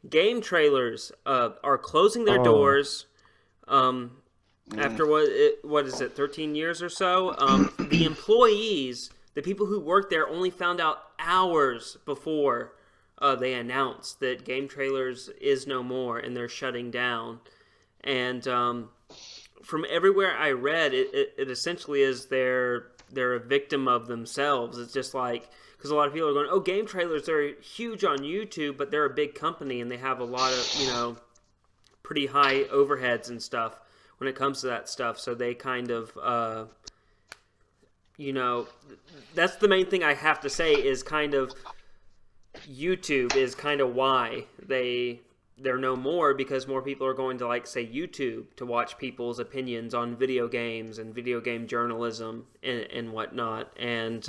game trailers are closing their Oh, doors. After what is it, 13 years or so? The employees, the people who work there, only found out hours before they announced that Game Trailers is no more and they're shutting down. And from everywhere I read, it essentially is they're a victim of themselves. It's just like, because a lot of people are going, oh, Game Trailers, they're huge on YouTube, but they're a big company and they have a lot of, pretty high overheads and stuff when it comes to that stuff. So they kind of, that's the main thing I have to say is kind of YouTube is kind of why they're no more, because more people are going to, like, say, YouTube to watch people's opinions on video games and video game journalism and whatnot. And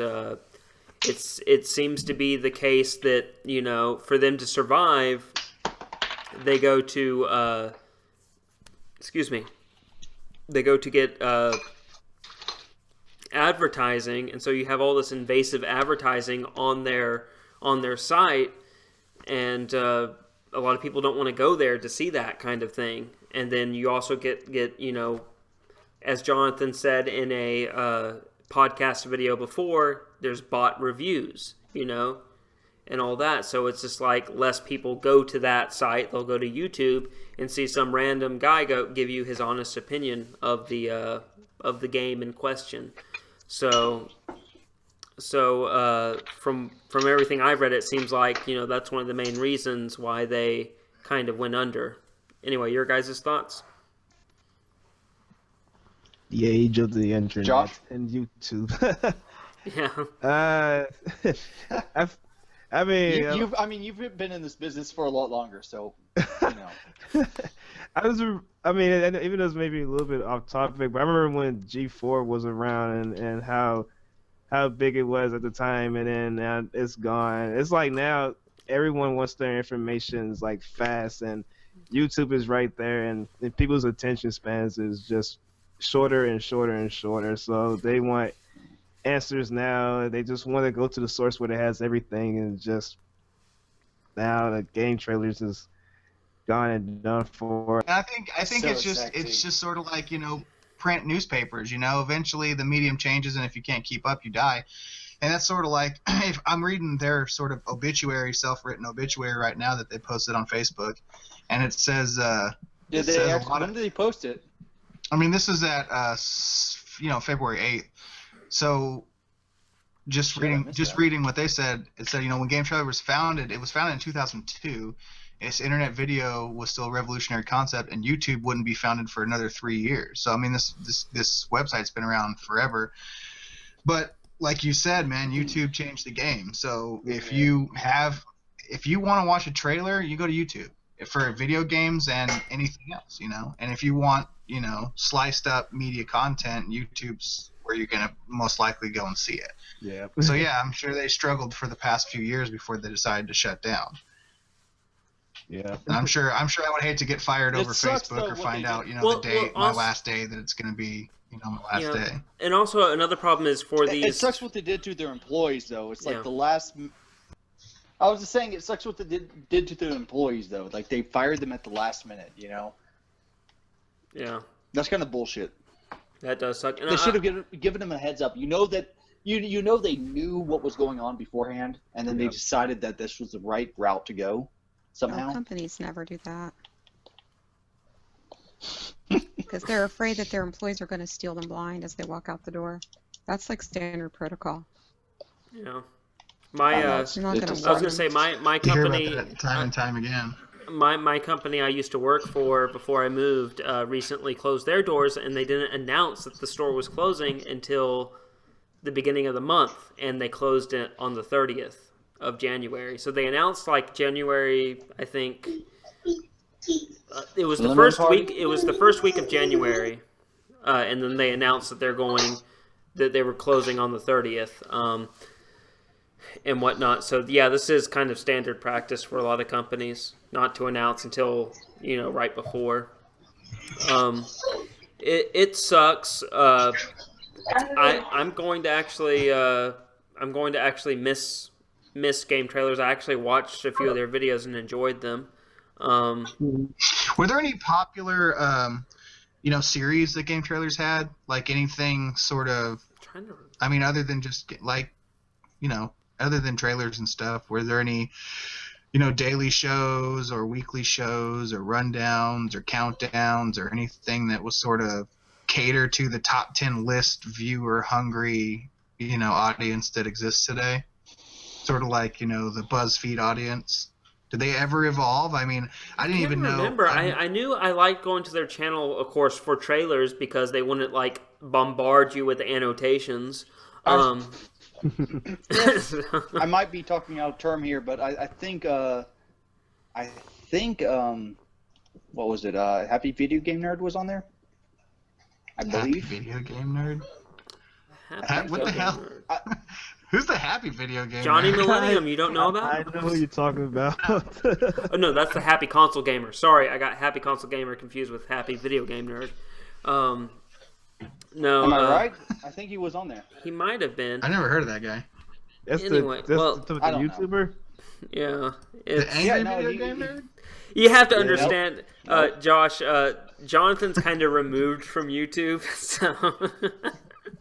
it seems to be the case that, for them to survive, they go to they go to get advertising, and so you have all this invasive advertising on their site, and a lot of people don't want to go there to see that kind of thing. And then you also get as Jonathan said in a podcast video before, there's bot reviews, and all that. So it's just like less people go to that site. They'll go to YouTube and see some random guy give you his honest opinion of the game in question. So from everything I've read, it seems like that's one of the main reasons why they kind of went under. Anyway, your guys' thoughts? the age of the internet Josh? and YouTube. Yeah. I, I mean, You've been in this business for a lot longer, so you know. I mean, and even though it's maybe a little bit off topic, but I remember when G4 was around and how big it was at the time, and then now it's gone. It's like now everyone wants their information is like fast, and YouTube is right there, and people's attention spans is just shorter and shorter and shorter. So they want answers now. They just want to go to the source where it has everything, and just now the game trailers is gone and done for. And I think So it's just sort of like, print newspapers, eventually the medium changes, and if you can't keep up, you die. And that's sort of like, if I'm reading their sort of obituary, self-written obituary right now that they posted on Facebook, and it says, When did they post it? I mean, this is at, February 8th. So just reading what they said, it said, when Game Trailer was founded, it was founded in 2002. Its internet video was still a revolutionary concept, and YouTube wouldn't be founded for another 3 years. So, I mean, this website's been around forever. But like you said, man, YouTube changed the game. So if you want to watch a trailer, you go to YouTube for video games and anything else, And if you want, sliced up media content, YouTube's where you're going to most likely go and see it. Yeah. So, yeah, I'm sure they struggled for the past few years before they decided to shut down. Yeah. And I'm sure I would hate to get fired over sucks, Facebook though, or what find they out, do. my last day, that it's going to be, my last day. And also another problem is for these. It sucks what they did to their employees, though. It's like Yeah. the last. I was just saying, it sucks what they did to their employees, though. Like they fired them at the last minute. Yeah, That's kind of bullshit. that does suck. And They should have given them a heads up. You know that they knew what was going on beforehand, and then they decided that this was the right route to go. Somehow. Well, companies never do that. Because they're afraid that their employees are going to steal them blind as they walk out the door. That's like standard protocol. Yeah. You're not gonna I was gonna say my You hear company, about that time and time again. my company I used to work for before I moved recently closed their doors, and they didn't announce that the store was closing until the beginning of the month, and they closed it on the 30th of January. So they announced like January, I think. It was the first week. It was the first week of January, and then they announced that they were closing on the 30th. And whatnot. So yeah, this is kind of standard practice for a lot of companies not to announce until right before. It sucks. I'm going to actually miss game trailers. I actually watched a few of their videos and enjoyed them. Were there any popular, series that game trailers had? Like anything sort of? Trying to. I mean, other than just other than trailers and stuff, were there any, daily shows or weekly shows or rundowns or countdowns or anything that was sort of cater to the top 10 list viewer hungry, audience that exists today? Sort of like, the BuzzFeed audience. Did they ever evolve? I mean, I didn't even know. Remember, I knew I liked going to their channel, of course, for trailers because they wouldn't bombard you with annotations. I might be talking out of term here, but I think what was it? Happy Video Game Nerd was on there, I believe. Happy Video Game Nerd. What the hell? Who's the Happy Video Game Johnny Nerd? Millennium, you don't know about? I know who you're talking about. Oh, no, that's the Happy Console Gamer. Sorry, I got Happy Console Gamer confused with Happy Video Game Nerd. No. Am I right? I think he was on there. He might have been. I never heard of that guy. That's Anyway, the well, I don't know. YouTuber. Yeah. The Angry no, Video he- Game he- Nerd? You have to Yeah, understand, Josh, Jonathan's kind of removed from YouTube, so,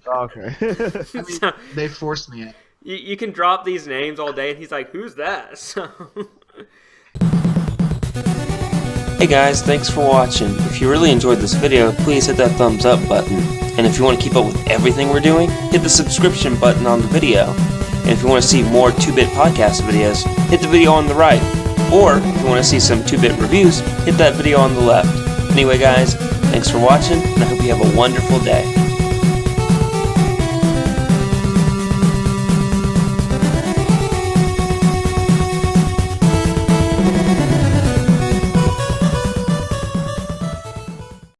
Okay. so They forced me in. you can drop these names all day, and he's like, who's that? So... Hey guys, thanks for watching. If you really enjoyed this video, please hit that thumbs up button. And if you want to keep up with everything we're doing, hit the subscription button on the video. And if you want to see more 2-Bit podcast videos, hit the video on the right. Or if you want to see some 2-Bit reviews, hit that video on the left. Anyway guys, thanks for watching, and I hope you have a wonderful day.